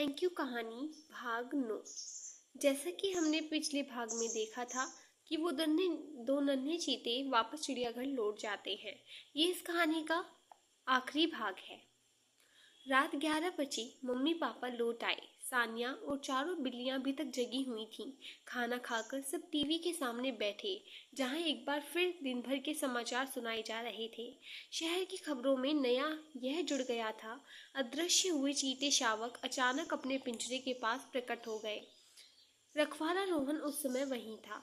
Thank you कहानी भाग 9। जैसा कि हमने पिछले भाग में देखा था कि वो दो नन्हे चीते वापस चिड़ियाघर लौट जाते हैं। ये इस कहानी का आखिरी भाग है। रात 11 बजे मम्मी पापा लौट आए। सानिया और चारों बिल्लियां अभी तक जगी हुई थीं। खाना खाकर सब टीवी के सामने बैठे, जहां एक बार फिर दिन भर के समाचार सुनाए जा रहे थे। शहर की खबरों में नया यह जुड़ गया था, अदृश्य हुए चीते शावक अचानक अपने पिंजरे के पास प्रकट हो गए। रखवाला रोहन उस समय वहीं था।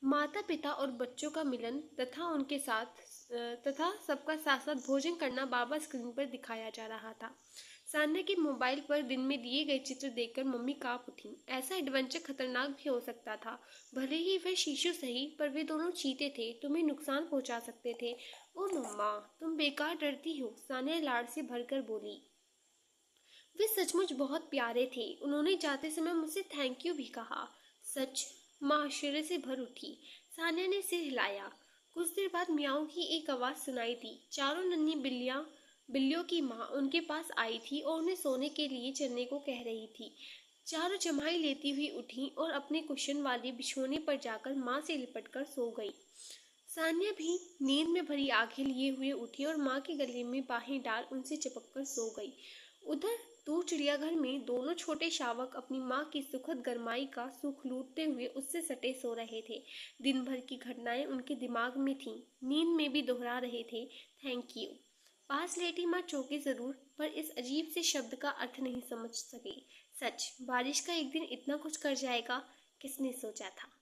माता पिता और बच्चों का मिलन तथा सबका साथ साथ भोजन करना बार बार स्क्रीन पर दिखाया जा रहा था। सान्या के मोबाइल पर दिन में दिए गए चित्र देखकर मम्मी कांप उठी। ऐसा एडवेंचर खतरनाक भी हो सकता था। भले ही वह शीशु सही, पर वे दोनों चीते थे, तुम्हें नुकसान पहुंचा सकते थे। ओ मम्मा, तुम बेकार डरती हो, सान्या लाड़ से भरकर बोली। वे सचमुच बहुत प्यारे थे। उन्होंने जाते समय मुझसे थैंक यू भी कहा। सच? माँ आश्चर्य से भर उठी। सान्या ने सिर हिलाया। कुछ देर बाद मियाओ की एक आवाज सुनाई दी। चारों नन्ही बिल्लियों की माँ उनके पास आई थी और उन्हें सोने के लिए चलने को कह रही थी। चारों जम्हाई लेती हुई उठी और अपने कुशन वाले बिछोने पर जाकर माँ से लिपटकर सो गई। सान्या भी नींद में भरी आंखें लिए हुए उठी और माँ के गले में बाहें डाल उनसे चिपककर सो गई। उधर दूर चिड़ियाघर में दोनों छोटे शावक अपनी माँ की सुखद गरमाई का सुख लूटते हुए उससे सटे सो रहे थे। दिन भर की घटनाएं उनके दिमाग में थीं। नींद में भी दोहरा रहे थे, थैंक यू। पास लेटी माँ चौंकी जरूर, पर इस अजीब से शब्द का अर्थ नहीं समझ सकी। सच, बारिश का एक दिन इतना कुछ कर जाएगा, किसने सोचा था।